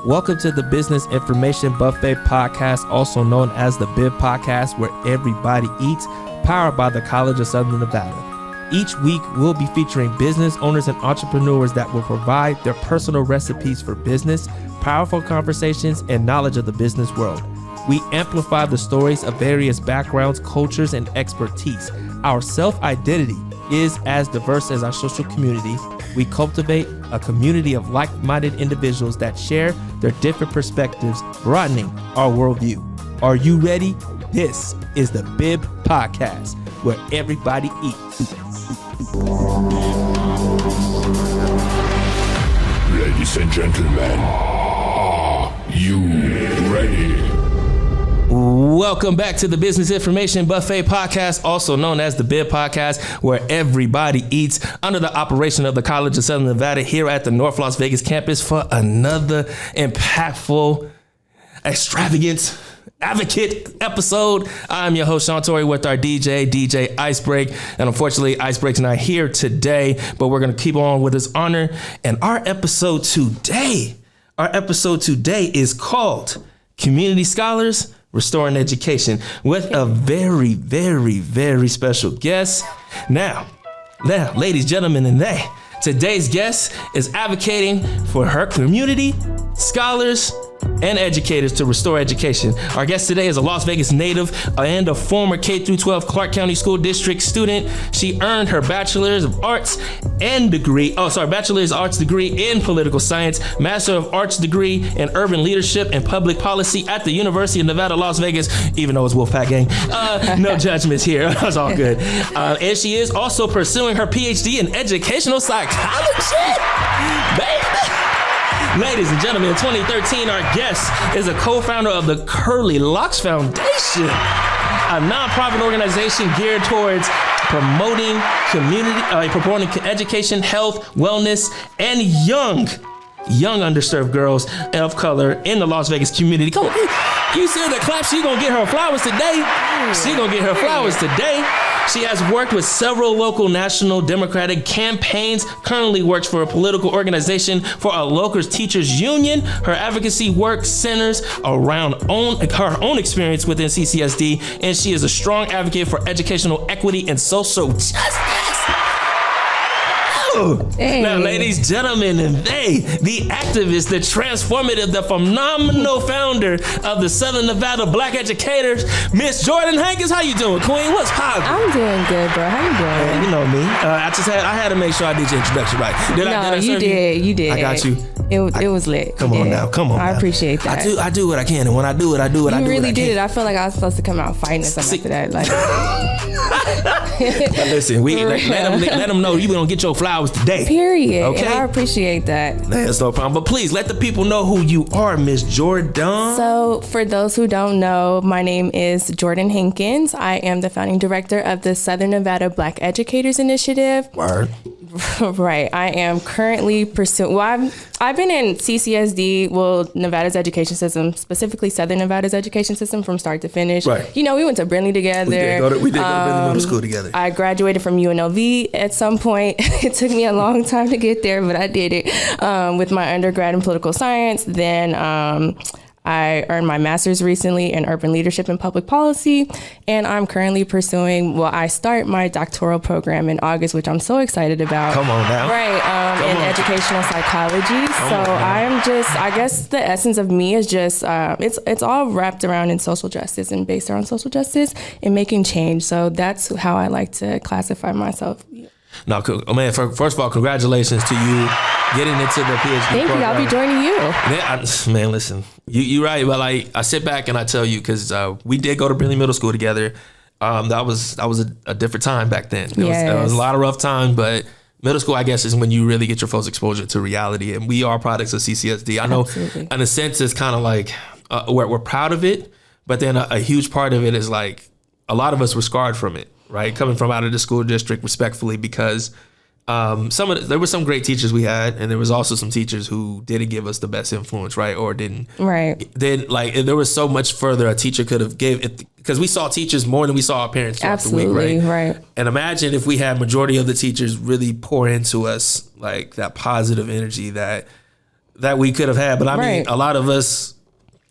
Welcome to the Business Information Buffet Podcast, also known as the BIB Podcast, where everybody eats, powered by the College of Southern Nevada. Each week, we'll be featuring business owners and entrepreneurs that will provide their personal recipes for business, powerful conversations, and knowledge of the business world. We amplify the stories of various backgrounds, cultures, and expertise. Our self-identity is as diverse as our social community. We cultivate a community of like-minded individuals that share their different perspectives, broadening our worldview. Are you ready? This is the BIB Podcast, where everybody eats. Ladies and gentlemen, are you ready? Welcome back to the Business Information Buffet Podcast, also known as the BIB Podcast, where everybody eats, under the operation of the College of Southern Nevada here at the North Las Vegas campus for another impactful, extravagant, advocate episode. I'm your host, Tory, with our DJ Icebreak. And unfortunately, Icebreak's not here today, but we're going to keep on with his honor. And our episode today is called Community Scholars Restoring Education, with a very, very, very special guest. Now, ladies, gentlemen, and today's guest is advocating for her community, scholars, and educators to restore education. Our guest today is a Las Vegas native and a former K-12 Clark County School District student. She earned her Bachelor's of Arts degree in Political Science, Master of Arts degree in Urban Leadership and Public Policy at the University of Nevada, Las Vegas, even though it's Wolfpack gang. No judgments here. That's all good. And she is also pursuing her Ph.D. in Educational Psychology. Baby! Ladies and gentlemen, in 2013, our guest is a co-founder of the Curly Locks Foundation, a nonprofit organization geared towards promoting education, health, wellness, and young underserved girls of color in the Las Vegas community. Come on, you see the clap? She gonna get her flowers today. She has worked with several local national Democratic campaigns, currently works for a political organization for a local teachers union. Her advocacy work centers around her own experience within CCSD, and she is a strong advocate for educational equity and social justice. Hey. Now, ladies, gentlemen, and the activist, the transformative, the phenomenal founder of the Southern Nevada Black Educators, Miss Jordan Hankins. How you doing, Queen? What's poppin'? I'm doing good, bro. How you doing? You know me. I had to make sure I did your introduction right. You did. I got you. It was lit. Come on now. I appreciate that. I do what I can, and when I do it, You really did it. I feel like I was supposed to come out fighting or something after that. Like, listen, let them know you gonna get your flowers today. Period. Okay. And I appreciate that. That's no problem. But please let the people know who you are, Miss Jordan. So for those who don't know, my name is Jordan Hankins. I am the founding director of the Southern Nevada Black Educators Initiative. Word. Right. I am currently pursuing, I've been in CCSD, Nevada's education system, specifically Southern Nevada's education system from start to finish. Right. We went to Brindley together. We did go to Brindley Middle School together. I graduated from UNLV at some point. It took me a long time to get there, but I did it with my undergrad in political science. Then I earned my master's recently in urban leadership and public policy, and I'm currently pursuing, I start my doctoral program in August, which I'm so excited about. Come on now. Right, in educational psychology. I guess the essence of me is just, it's all wrapped around in social justice and based around social justice and making change. So that's how I like to classify myself. No, man, first of all, congratulations to you getting into the PhD Thank program. you. I'll be joining you. Man, listen, you're right. But I sit back and I tell you, because we did go to Brindley Middle School together. That was a different time back then. It was a lot of rough time, but middle school, I guess, is when you really get your first exposure to reality. And we are products of CCSD. I know, Absolutely. In a sense, it's kind of like we're proud of it, but then a huge part of it is like a lot of us were scarred from it. Right, coming from out of the school district, respectfully, because there were some great teachers we had, and there was also some teachers who didn't give us the best influence, right, or didn't. Right. Then, there was so much further a teacher could have gave it, because we saw teachers more than we saw our parents throughout Absolutely, the week, right? Right. And imagine if we had majority of the teachers really pour into us like that positive energy that that we could have had. But I mean, a lot of us,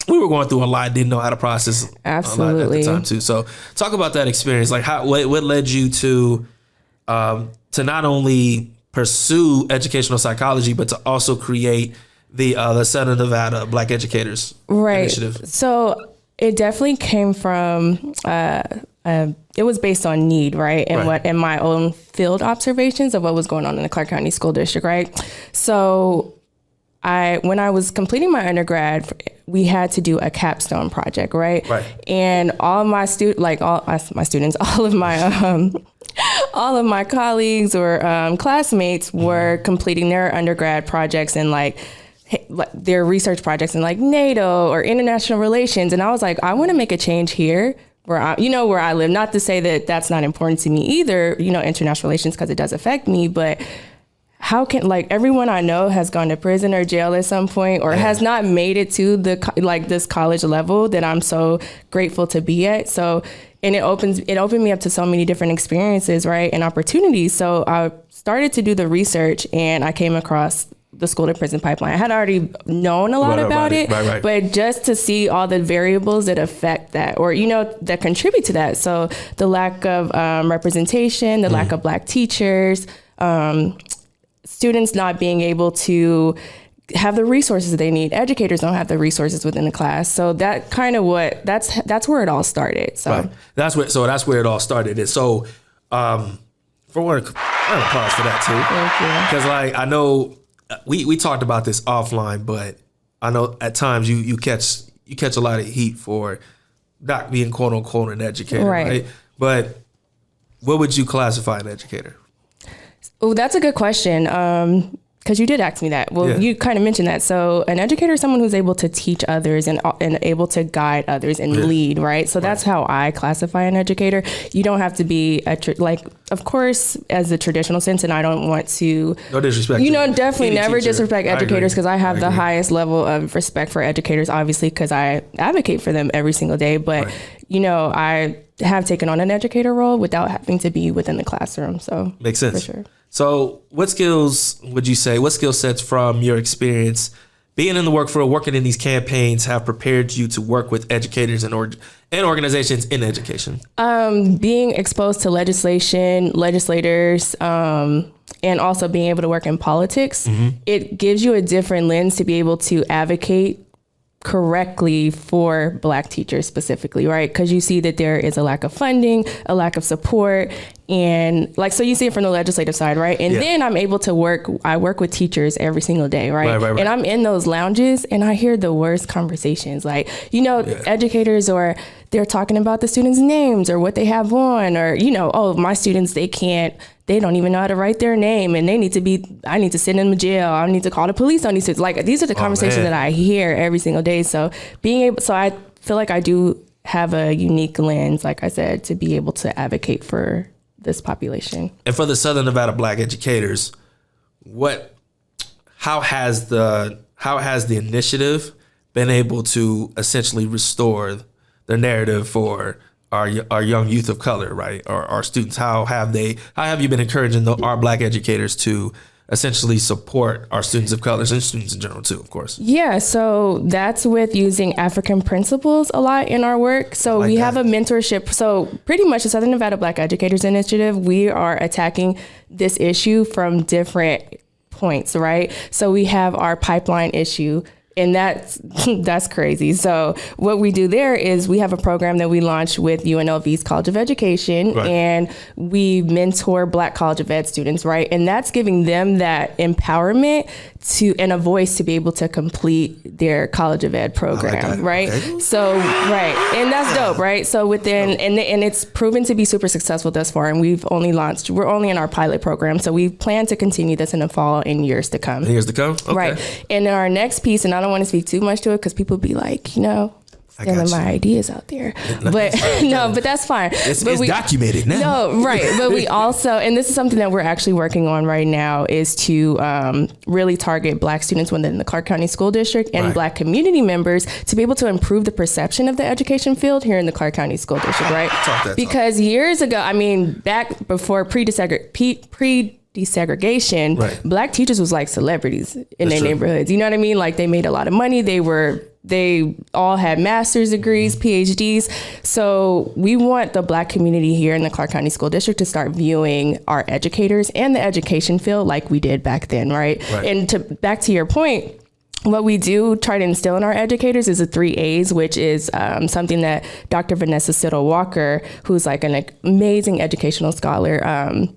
we were going through a lot, didn't know how to process a lot at the time too. So talk about that experience. Like what led you to not only pursue educational psychology, but to also create the Southern Nevada Black Educators Initiative? So it definitely came from, it was based on need, right? And my own field observations of what was going on in the Clark County School District, right? So when I was completing my undergrad, we had to do a capstone project, right? And all of my all of my colleagues or classmates were completing their undergrad projects and like their research projects in like NATO or international relations. And I was like, I want to make a change here where I live. Not to say that that's not important to me either, international relations, because it does affect me, but how can, like, everyone I know has gone to prison or jail at some point or has not made it to this college level that I'm so grateful to be at. So, and it opened me up to so many different experiences, right, and opportunities. So I started to do the research and I came across the school to prison pipeline. I had already known a lot about it, but just to see all the variables that affect that or, that contribute to that. So the lack of representation, the lack of Black teachers, students not being able to have the resources they need. Educators don't have the resources within the class. So that kind of that's where it all started. So that's where it all started. And so, for one, applause for that too. Thank you. Because like, I know we talked about this offline, but I know at times you catch a lot of heat for not being quote unquote an educator, right? But what would you classify an educator? Oh, that's a good question. Because you did ask me that. Well, you kind of mentioned that. So an educator is someone who's able to teach others and able to guide others and lead, right? So that's how I classify an educator. You don't have to be of course, as the traditional sense, and I don't want to... No disrespect. Definitely never disrespect educators, because I have the highest level of respect for educators, obviously, because I advocate for them every single day. But, I have taken on an educator role without having to be within the classroom. So makes sense. For sure. So what skill sets from your experience being in the working in these campaigns have prepared you to work with educators and organizations in education? Being exposed to legislators, and also being able to work in politics, it gives you a different lens to be able to advocate correctly for Black teachers specifically, right? Because you see that there is a lack of funding, a lack of support, and so you see it from the legislative side, right? And then I'm able to work with teachers every single day, right? And I'm in those lounges and I hear the worst conversations, educators they're talking about the students' names or what they have on, or, my students, they don't even know how to write their name and I need to send them to jail. I need to call the police on these students. These are the conversations that I hear every single day. So I feel like I do have a unique lens, like I said, to be able to advocate for this population. And for the Southern Nevada Black educators, how has the initiative been able to essentially restore the narrative for our young youth of color, right? Or our students? How have you been encouraging our Black educators to essentially support our students of color and students in general too, of course? Yeah, so that's with using African principles a lot in our work. So we have a mentorship. So pretty much the Southern Nevada Black Educators Initiative, we are attacking this issue from different points, right? So we have our pipeline issue. And that's crazy. So what we do there is we have a program that we launched with UNLV's College of Education, and we mentor Black College of Ed students, right? And that's giving them that empowerment and a voice to be able to complete their College of Ed program, right? Okay. So, and that's dope, right? So and it's proven to be super successful thus far, and we're only in our pilot program, so we plan to continue this in the fall and years to come. Okay. Right. And our next piece, and I don't want to speak too much to it because people be like, stealing my ideas out there. But but that's fine. It's documented now. No, right. But we also, and this is something that we're actually working on right now, is to really target Black students within the Clark County School District and Black community members to be able to improve the perception of the education field here in the Clark County School District, right? Because years ago, back before pre-desegregation, desegregation, Right. Black teachers was like celebrities in That's their true. neighborhoods. You know what I mean? Like they made a lot of money. They all had master's degrees, PhDs. So we want the Black community here in the Clark County School District to start viewing our educators and the education field like we did back then, right? And back to your point, what we do try to instill in our educators is the 3 A's, which is something that Dr. Vanessa Siddle Walker, who's like an amazing educational scholar,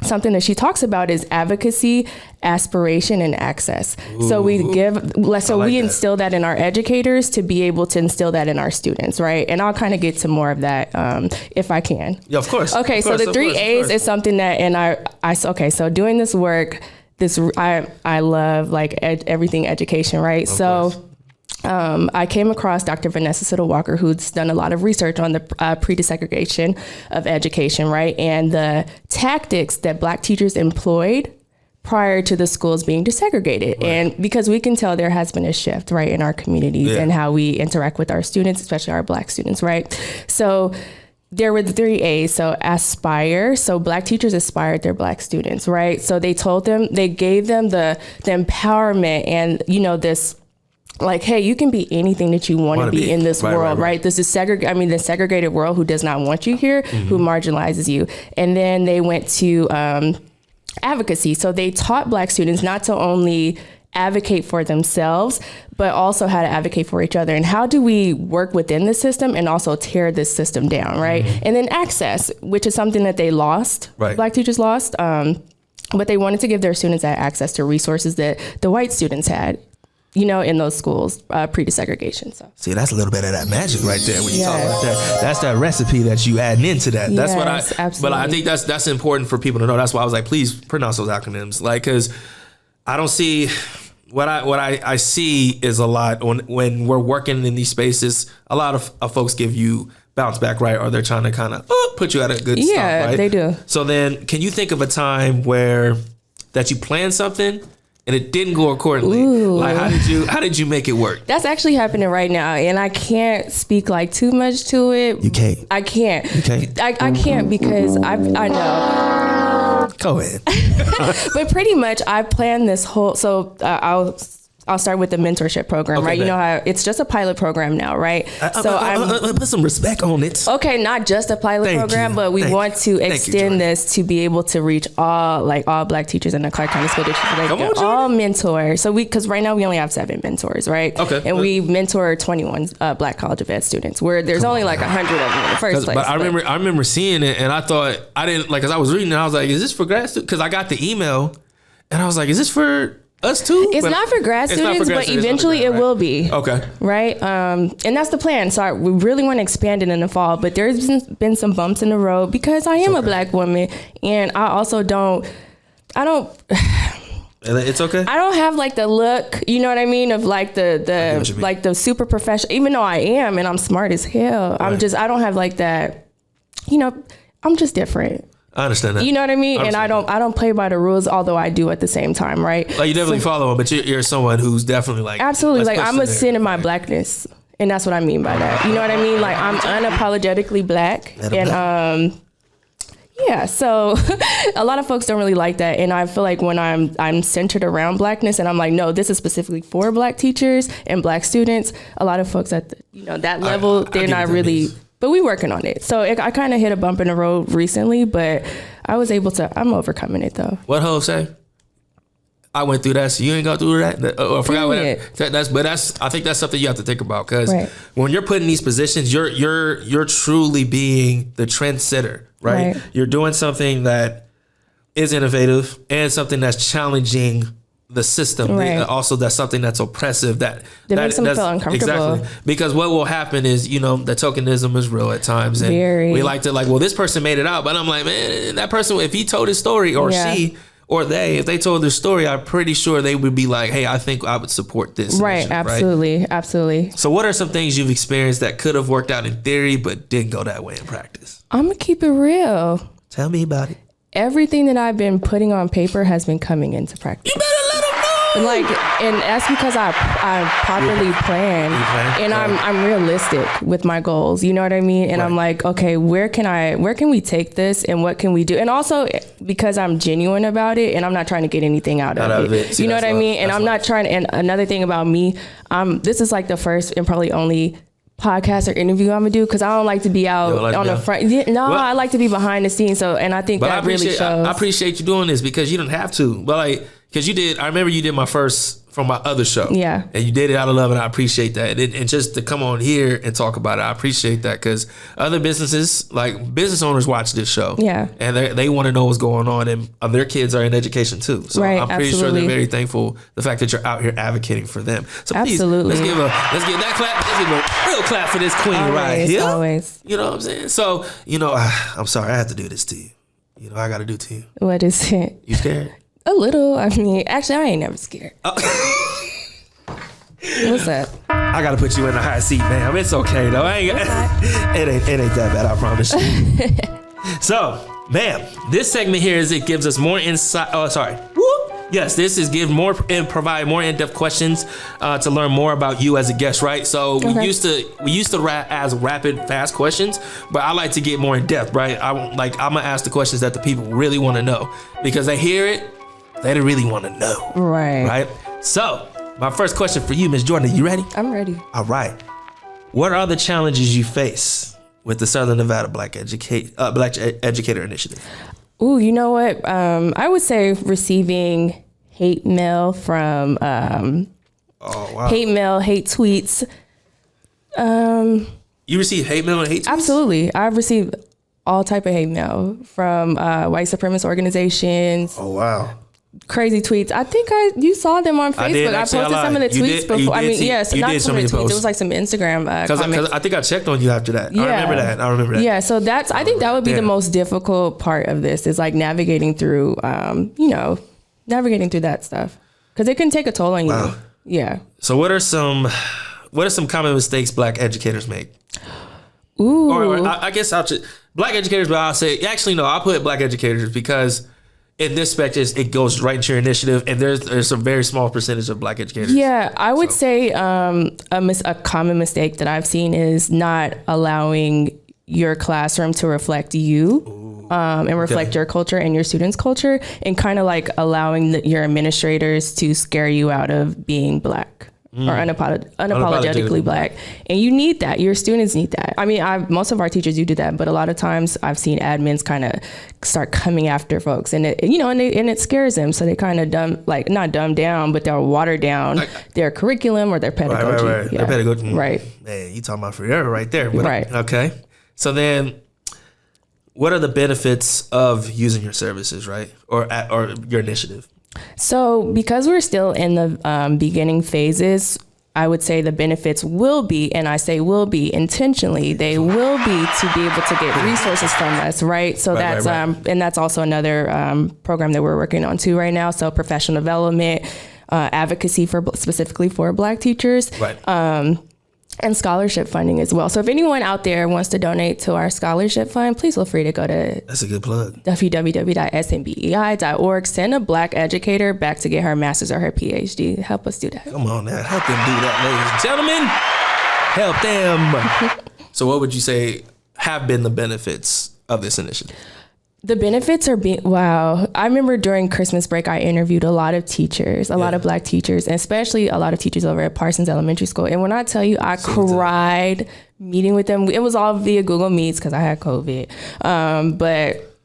something that she talks about is advocacy, aspiration, and access. So we instill that in our educators to be able to instill that in our students, right? And I'll kind of get to more of that if I can. Yeah, of course. Okay, so the 3 A's is something that, so doing this work, I love like everything education, right? I came across Dr. Vanessa Siddle Walker, who's done a lot of research on the pre-desegregation of education, right? And the tactics that Black teachers employed prior to the schools being desegregated. Right. And because we can tell there has been a shift, right, in our communities and how we interact with our students, especially our Black students, right? So there were the 3 A's. So aspire. So Black teachers aspired their Black students, right? So they gave them the empowerment and, this like, hey, you can be anything that you want to be in this world, right? This is the segregated world who does not want you here, who marginalizes you. And then they went to advocacy. So they taught Black students not to only advocate for themselves, but also how to advocate for each other. And how do we work within the system and also tear this system down, right? And then access, which is something that they lost, Black teachers lost, but they wanted to give their students that access to resources that the white students had, in those schools, pre-desegregation. So see, that's a little bit of that magic right there when you talk about that. That's that recipe that you adding into that. That's what absolutely. But I think that's important for people to know. That's why I was like, please pronounce those acronyms, like, because I don't see. What I see is a lot when we're working in these spaces, a lot of folks give you bounce back, right? Or they're trying to kind of put you at a good stop, right? Yeah, they do. So then can you think of a time where that you planned something and it didn't go accordingly? Ooh. Like how did you make it work? That's actually happening right now, and I can't speak like too much to it. You can't. I can't. You can't. I can't because I know. Go ahead. But pretty much I planned this whole, so I'll start with the mentorship program, Okay, right? You man. know how it's just a pilot program now, right? So I put some respect on it. Okay, not just a pilot program, but we want to extend this to be able to reach all Black teachers in the Clark County School District. They can all mentor. So because right now we only have 7 mentors, right? Okay. And we mentor 21 Black College of Ed students, where there's only like 100 of them in the first place. But I remember seeing it, and I thought I didn't like, because I was reading it, I was like, is this for grad students? Because I got the email, and I was like, is this for us too? It's not for grad students, but eventually it will be. Okay. Right? And that's the plan. So we really want to expand it in the fall, but there's been some bumps in the road because I am a Black woman, and I also don't. It's okay. I don't have like the look, you know what I mean, of like the super professional, even though I am and I'm smart as hell. Right. I don't have like that, I'm just different. I understand that. You know what I mean? And I don't play by the rules, although I do at the same time, right? Like you definitely follow them, but you're someone who's definitely like, absolutely, like I'm a sin in my Blackness, and that's what I mean by that. You know what I mean? Like I'm unapologetically Black, and yeah. So a lot of folks don't really like that, and I feel like when I'm centered around Blackness, and I'm like, no, this is specifically for Black teachers and Black students. A lot of folks at that level, they're not really. But we working on it. So I kind of hit a bump in the road recently, but I'm overcoming it though. What Ho say? I went through that, so you ain't go through that. I forgot what I think that's something you have to think about, because when you're put in these positions, you're truly being the trendsetter, right? You're doing something that is innovative and something that's challenging the system. Also, that's something that's oppressive that makes them feel uncomfortable. Exactly. Because what will happen is, the tokenism is real at times, and we like to well, this person made it out, but I'm like, man, that person, if he told his story, or she or they, if they told their story, I'm pretty sure they would be like, hey, I think I would support this. Right. Absolutely. Absolutely. So what are some things you've experienced that could have worked out in theory but didn't go that way in practice? I'm gonna keep it real. Tell me about it. Everything that I've been putting on paper has been coming into practice. You better let them know. Like, and that's because I properly plan, and I'm realistic with my goals. You know what I mean? And I'm like, okay, where can we take this, and what can we do? And also because I'm genuine about it, and I'm not trying to get anything out of it. See, you know what I mean? And I'm not trying. And another thing about me, this is like the first and probably only podcast or interview I'm gonna do, because I don't like to be out on the front. I like to be behind the scenes. So, and I think that really shows. I appreciate you doing this, because you didn't have to, but like, because you did. I remember you did my first from my other show. Yeah. And you did it out of love, and I appreciate that. And just to come on here and talk about it, I appreciate that, because other businesses, like business owners, watch this show. Yeah. And they want to know what's going on, and their kids are in education too. So right, I'm pretty sure they're very thankful the fact that you're out here advocating for them. So please, let's give that clap. Let's give a real clap for this queen right here. Always. You know what I'm saying? So, I'm sorry I have to do this to you. I got to do to you. What is it? You scared? A little. I mean, actually, I ain't never scared. What's that? I gotta put you in the hot seat, man. It's okay though. It ain't that bad, I promise you. So, ma'am, this segment here it gives us more insight. Oh, sorry. Yes, this is provide more in-depth questions to learn more about you as a guest, right? So we used to ask rapid, fast questions, but I like to get more in depth, right? I'm gonna ask the questions that the people really want to know, because they hear it, they don't really want to know, right? So my first question for you, Ms. Jordan, you ready? I'm ready. All right. What are the challenges you face with the Southern Nevada Black Educator Initiative? Ooh, you know what? I would say receiving hate mail from hate mail, hate tweets. You receive hate mail and hate tweets? Absolutely. I've received all type of hate mail from white supremacist organizations. Oh, wow. Crazy tweets. I think you saw them on Facebook. I posted some of the tweets before. Not some of the tweets. It was like some Instagram comments. I think I checked on you after that. Yeah. I remember that. Yeah. So I think that would be the most difficult part of this, is like navigating through, navigating through that stuff, because it can take a toll on you. Wow. Yeah. So what are some common mistakes Black educators make? Ooh. Or I guess Black educators, but I'll say, actually, no, I'll put Black educators, because in this spectrum, it goes right into your initiative, and there's a very small percentage of Black educators. Yeah, I would say a common mistake that I've seen is not allowing your classroom to reflect you and reflect your culture and your students' culture, and kind of like allowing your administrators to scare you out of being Black. Or unapologetically Black. And you need that. Your students need that. I mean, most of our teachers do that, but a lot of times I've seen admins kind of start coming after folks, and it scares them. So they kind of not dumb down, but they'll water down their curriculum or their pedagogy. Right. Yeah. Their pedagogy. Right. Man, you talking about forever right there. But, right. Okay. So then, what are the benefits of using your services, right? Or your initiative? So because we're still in the beginning phases, I would say the benefits will be, and I say will be intentionally, they will be to be able to get resources from us, right? So right. And that's also another program that we're working on too right now. So professional development, advocacy specifically for Black teachers. Right. And scholarship funding as well. So if anyone out there wants to donate to our scholarship fund, please feel free to go to that's a good plug. www.snbei.org. Send a Black educator back to get her master's or her Ph.D. Help us do that. Come on now. Help them do that, ladies and gentlemen. Help them. So what would you say have been the benefits of this initiative? The benefits are wow. I remember during Christmas break, I interviewed a lot of teachers, a lot of Black teachers, and especially a lot of teachers over at Parsons Elementary School. And when I tell you, I cried meeting with them. It was all via Google Meets because I had COVID. But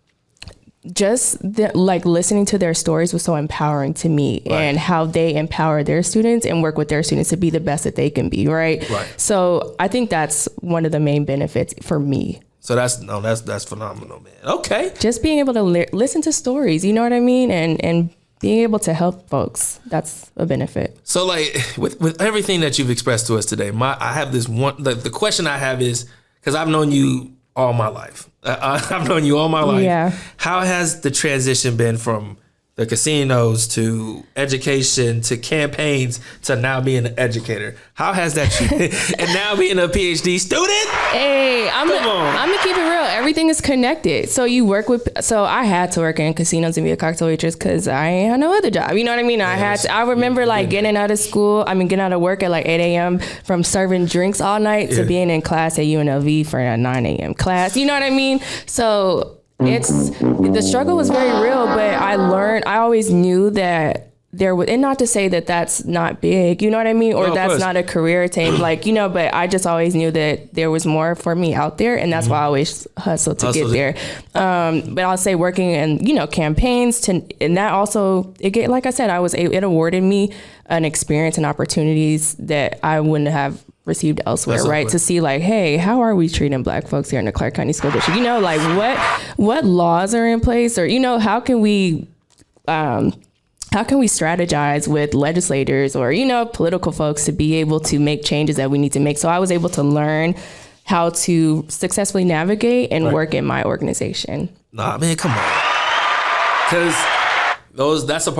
just listening to their stories was so empowering to me, and how they empower their students and work with their students to be the best that they can be. Right. So I think that's one of the main benefits for me. So that's phenomenal, man. Okay. Just being able to listen to stories, you know what I mean? And being able to help folks, that's a benefit. So like with everything that you've expressed to us today, I have this one, the question I have is, because I've known you all my life. I've known you all my life. Yeah. How has the transition been from the casinos to education to campaigns to now being an educator. How has that and now being a PhD student? Hey, I'm gonna keep it real. Everything is connected. So I had to work in casinos and be a cocktail waitress because I ain't had no other job. You know what I mean? I remember like getting out of work at like 8 a.m. from serving drinks all night to being in class at UNLV for a 9 a.m. class. You know what I mean? So the struggle was very real, but I always knew that there was, and not to say that that's not big, you know what I mean? Or that's not a career attainment, but I just always knew that there was more for me out there, and that's why I always hustled to get there. But I'll say working in, campaigns and that also, like I said, it awarded me an experience and opportunities that I wouldn't have received elsewhere, right? To see like, hey, how are we treating Black folks here in the Clark County School District? Like what laws are in place, or how can we strategize with legislators or political folks to be able to make changes that we need to make? So I was able to learn how to successfully navigate and work in my organization. Nah, man, come on, because that's the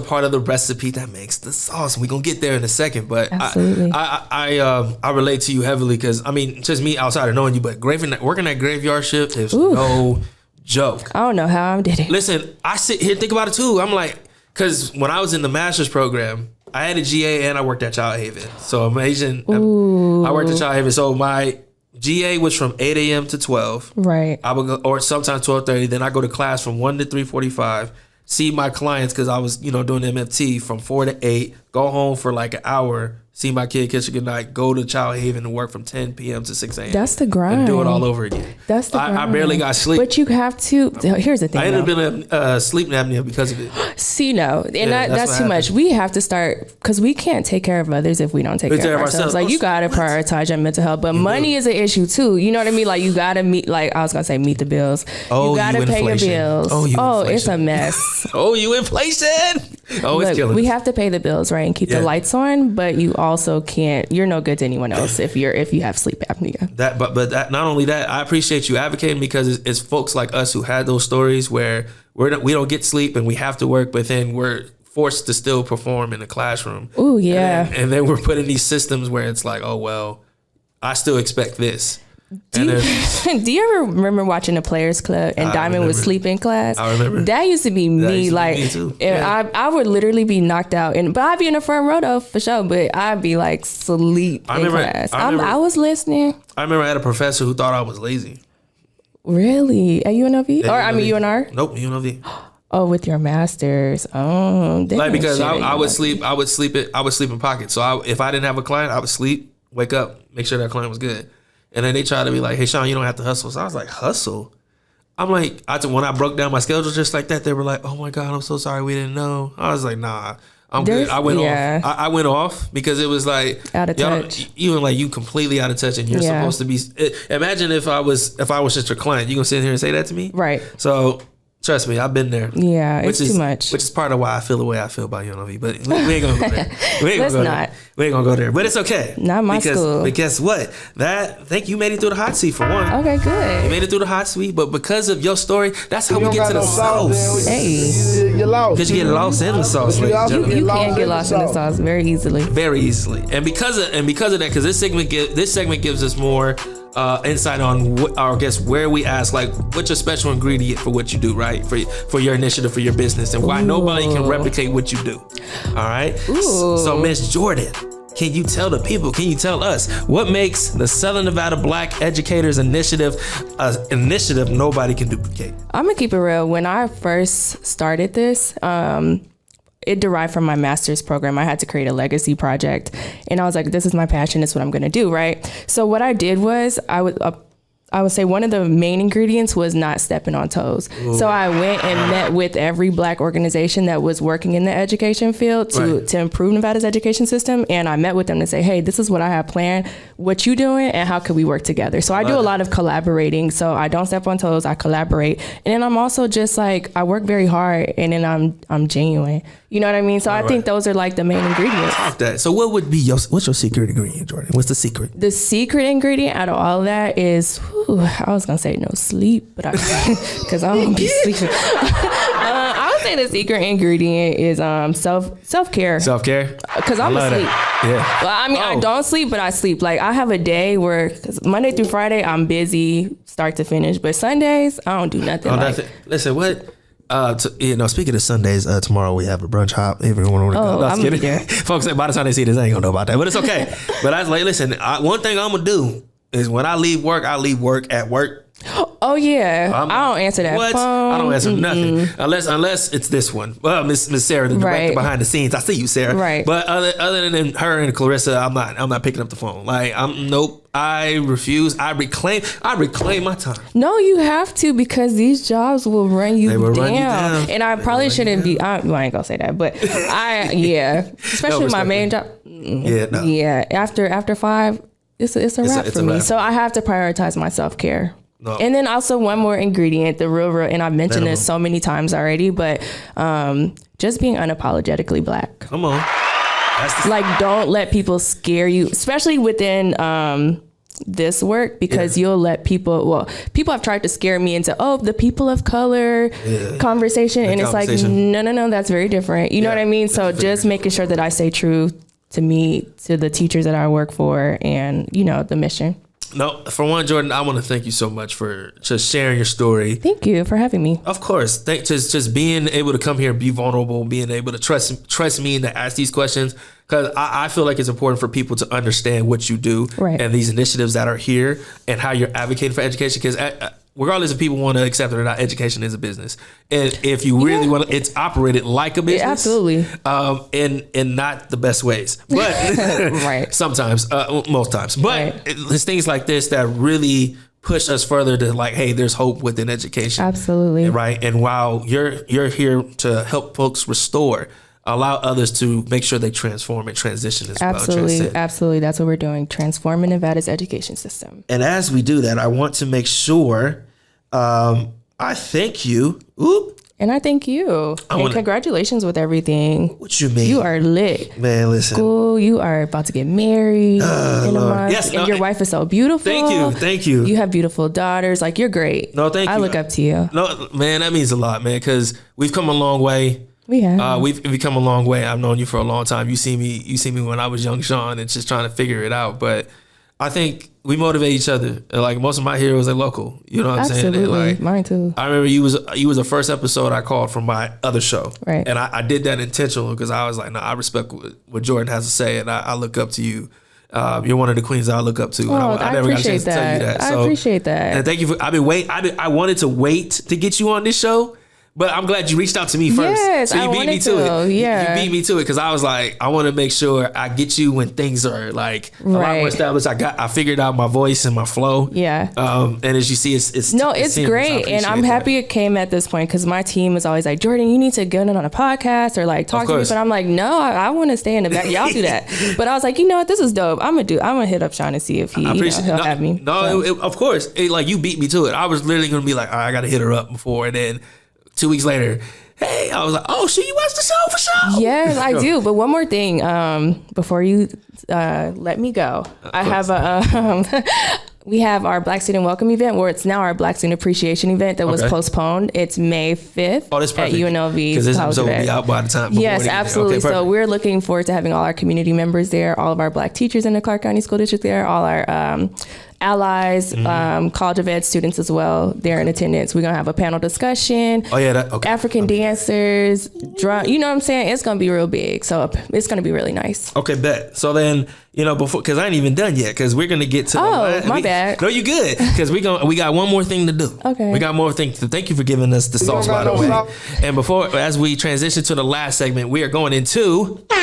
part of the recipe that makes the sauce. We're gonna get there in a second, but absolutely. I relate to you heavily because just me outside of knowing you, but working that graveyard shift is no joke. I don't know how I did it. Listen, I sit here think about it too. I'm like, because when I was in the master's program, I had a GA and I worked at Child Haven. So amazing. I worked at Child Haven. So my GA was from 8 a.m. to 12. Right. I would go, or sometimes 12:30. Then I go to class from 1 to 3:45. See my clients because I was, doing MFT from 4 to 8. Go home for like an hour. See my kid, kiss her goodnight. Go to Child Haven and work from 10 p.m. to 6 a.m. That's the grind. And do it all over again. That's the grind. I barely got sleep. But you have to. Here's the thing. I ended up in sleep apnea because of it. See, no, and that's too much. We have to start because we can't take care of others if we don't take care of ourselves. Like you gotta prioritize your mental health, but money is an issue too. You know what I mean? Like you gotta meet. Like I was gonna say, meet the bills. You gotta pay your bills. It's a mess. You inflation. It's killing. We have to pay the bills, right, and keep the lights on. But you also can't. You're no good to anyone else if you have sleep apnea. But not only that, I appreciate you advocating because it's folks like us who had those stories where we don't get sleep and we have to work, but then we're forced to still perform in the classroom. Ooh, yeah. And then we're put in these systems where it's like, oh well, I still expect this. Do you ever remember watching the Players Club and Diamond would sleep in class? I remember. That used to be me. Me too. Yeah. I would literally be knocked out, but I'd be in the front row though for sure. But I'd be like sleep in class. I was listening. I remember I had a professor who thought I was lazy. Really? At UNLV? UNR? Nope, UNLV. Oh, with your masters. Oh, like because I would sleep in pockets. So if I didn't have a client, I would sleep, wake up, make sure that client was good. And then they try to be like, hey, Sean, you don't have to hustle. So I was like, hustle? I'm like, when I broke down my schedule just like that, they were like, oh my God, I'm so sorry we didn't know. I was like, nah, I'm good. I went off. I went off because it was like, out of touch. You completely out of touch and you're supposed to be. Imagine if I was just your client, you going to sit here and say that to me? Right. So trust me, I've been there. Yeah, it's too much. Which is part of why I feel the way I feel about UNLV. But we ain't gonna go there. We ain't gonna go there. But it's okay. Not my school. But guess what? Think you made it through the hot seat for one. Okay, good. You made it through the hot seat, but because of your story, that's how we get to the sauce. Hey, you're lost. Because you get lost in the sauce, ladies and gentlemen. You can get lost in the sauce very easily. Very easily. And because of that, because this segment gives us more insight on where we ask, like, what's your special ingredient for what you do, right? For your initiative, for your business, and why nobody can replicate what you do. All right. Ooh. So Miss Jordan, can you tell the people, can you tell us what makes the Southern Nevada Black Educators Initiative initiative nobody can duplicate? I'm gonna keep it real. When I first started this, it derived from my master's program. I had to create a legacy project, and I was like, this is my passion. It's what I'm going to do. Right. So what I did was I would say one of the main ingredients was not stepping on toes. Ooh. So I went and met with every Black organization that was working in the education field to improve Nevada's education system. And I met with them to say, hey, this is what I have planned. What you doing and how can we work together? So I do a lot of collaborating. So I don't step on toes. I collaborate. And then I'm also just like, I work very hard, and then I'm genuine. You know what I mean? So I think those are like the main ingredients. Talk that. So what would be what's your secret ingredient, Jordan? What's the secret? The secret ingredient out of all of that is, I was going to say no sleep, but because I don't be sleeping. I would say the secret ingredient is self care. Self care. Because I'm asleep. Yeah. Well, I mean, I don't sleep, but I sleep. Like I have a day where 'cause Monday through Friday I'm busy, start to finish, but Sundays I don't do nothing. Listen, what? Speaking of Sundays, tomorrow we have a brunch hop. Everyone want to go? I'm gonna be there. Folks, by the time they see this, they ain't gonna know about that, but it's okay. But I was like, listen, one thing I'm gonna do is when I leave work at work. Oh yeah, I don't answer that what? phone. I don't answer nothing unless it's this one. Well, Miss Sarah, the director behind the scenes. I see you, Sarah. Right. But other than her and Clarissa, I'm not picking up the phone. Like nope. I refuse. I reclaim my time. No, you have to because these jobs will run you, down. And I probably shouldn't be. I ain't gonna say that, but especially my main job. Yeah. After 5, it's a wrap for me. So I have to prioritize my self care. No. And then also one more ingredient, the real, and I've mentioned this so many times already, but just being unapologetically Black. Come on. Like, don't let people scare you, especially within this work, because you'll let people have tried to scare me into, the people of color conversation. And it's like, no, that's very different. You know what I mean? So just making sure that I stay true to me, to the teachers that I work for, and, the mission. No, for one, Jordan, I want to thank you so much for just sharing your story. Thank you for having me. Of course. Just being able to come here and be vulnerable, being able to trust me to ask these questions, because I feel like it's important for people to understand what you do and these initiatives that are here and how you're advocating for education, because regardless if people want to accept it or not, education is a business. And if you really want to, it's operated like a business. Absolutely. In not the best ways. But sometimes, most times. But it's things like this that really push us further to like, hey, there's hope within education. Absolutely. Right. And while you're here to help folks restore, allow others to make sure they transform and transition as well. Absolutely. That's what we're doing. Transforming Nevada's education system. And as we do that, I want to make sure I thank you. And I thank you. Congratulations with everything. What you mean? You are lit. Man, listen. Cool. You are about to get married in a month. Yes, and your wife is so beautiful. Thank you. You have beautiful daughters. Like, you're great. No, thank you. I look up to you. No, man, that means a lot, man, because we've come a long way. We have. We've come a long way. I've known you for a long time. You see me when I was young Sean and just trying to figure it out. But I think we motivate each other. Like, most of my heroes are local. You know what I'm saying? Absolutely. Mine too. I remember you was the first episode I called from my other show. Right. And I did that intentional because I was like, no, I respect what Jordan has to say, and I look up to you. You're one of the queens that I look up to. I never got a chance to tell you that. I appreciate that. And thank you for. I wanted to wait to get you on this show. But I'm glad you reached out to me first. Yes, so you beat me to it. Yeah. You beat me to it because I was like, I want to make sure I get you when things are like a lot more established. I figured out my voice and my flow. Yeah. And as you see, it's great, and I'm happy it came at this point because my team is always like, Jordan, you need to get on a podcast or like talk to me. But I'm like, no, I want to stay in the back. Y'all do that. But I was like, you know what, this is dope. I'm gonna hit up Sean and see if he'll have me. No, of course. Like, you beat me to it. I was literally gonna be like, all right, I gotta hit her up before, and then 2 weeks later, hey, I was like, oh, shit, you watched the show for sure? Yes, I do. But one more thing, before you let me go, I have we have our Black Student Welcome event, where it's now our Black Student Appreciation event that was postponed. It's May 5th at UNLV. Because this episode will be out by the time. Yes, absolutely. So we're looking forward to having all our community members there, all of our Black teachers in the Clark County School District there, all our allies, college of ed students as well. They're in attendance. We're going to have a panel discussion. Oh, yeah. African dancers, drum. You know what I'm saying? It's going to be real big. So it's going to be really nice. Okay, bet. So then, before, because I ain't even done yet, because we're going to get to my bad. No, you good. Because we got one more thing to do. Okay. We got more things to thank you for giving us the sauce, by the way. And as we transition to the last segment, we are going into the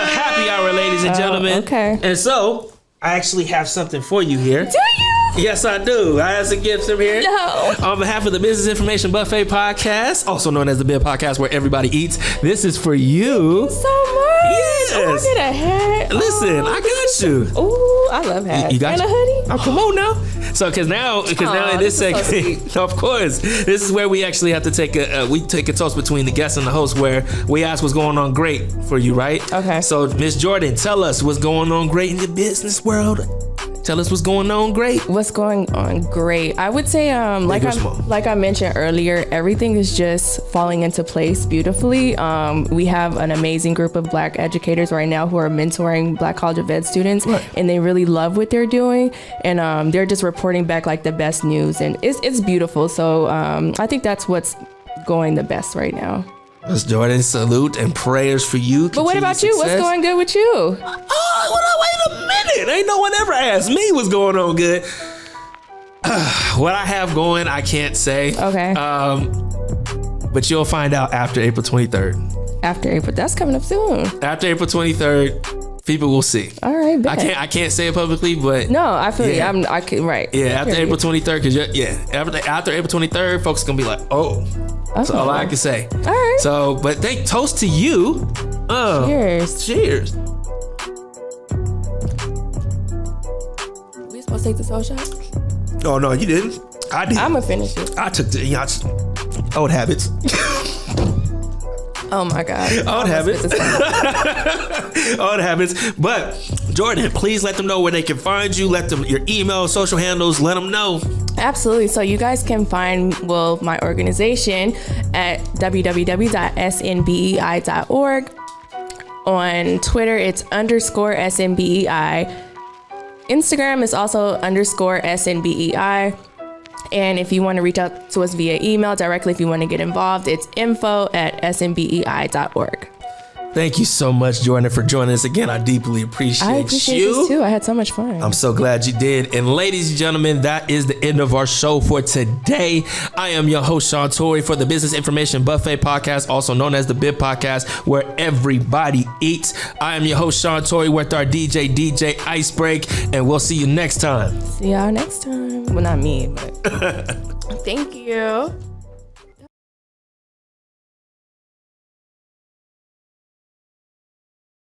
happy hour, ladies and gentlemen. Okay. And so I actually have something for you here. Do you? Yes, I do. I have some gifts over here. No. On behalf of the Business Information Buffet Podcast, also known as the BIB Podcast, where everybody eats, this is for you. Thank you so much. Yes. Oh, I get a hat. Listen, I got you. Ooh, I love hats. You got and you? a hoodie. Oh, come on now. So, because now in this segment, of course, this is where we actually have to take a toast between the guest and the host, where we ask what's going on great for you, right? Okay. So, Miss Jordan, tell us what's going on great in the business world. Tell us what's going on. Great. What's going on? Great. I would say, like I mentioned earlier, everything is just falling into place beautifully. We have an amazing group of Black educators right now who are mentoring Black College of Ed students, and they really love what they're doing, and they're just reporting back like the best news, and it's beautiful. So I think that's what's going the best right now. Miss Jordan, salute and prayers for you. But what about you? What's going good with you? Oh, wait a minute. Ain't no one ever asked me what's going on good. What I have going, I can't say. Okay. But you'll find out after April 23rd. After April, that's coming up soon. After April 23rd, people will see. All right, bet. I can't say it publicly, but no, I feel you. I can, right. Yeah, after April 23rd, because after April 23rd, folks are gonna be like, oh. That's all I can say. All right. So, but toast to you. Cheers. Cheers. We supposed to take the soul shot? Oh no, you didn't. I did. I'm gonna finish it. I took the old habits. Oh my God. Old habits. Old habits. But Jordan, please let them know where they can find you. Let them your email, social handles. Let them know. Absolutely. So you guys can find my organization at www.snbei.org. On Twitter, it's _SNBEI. Instagram is also _SNBEI. And if you want to reach out to us via email directly, if you want to get involved, it's info@snbei.org. Thank you so much, Jordan, for joining us again. I deeply appreciate you. I appreciate this too. I had so much fun. I'm so glad you did. And ladies and gentlemen, that is the end of our show for today. I am your host, Sean Tory, for the Business Information Buffet Podcast, also known as the BIB Podcast, where everybody eats. I am your host, Sean Tory, with our DJ Icebreak, and we'll see you next time. See y'all next time. Well, not me, but thank you.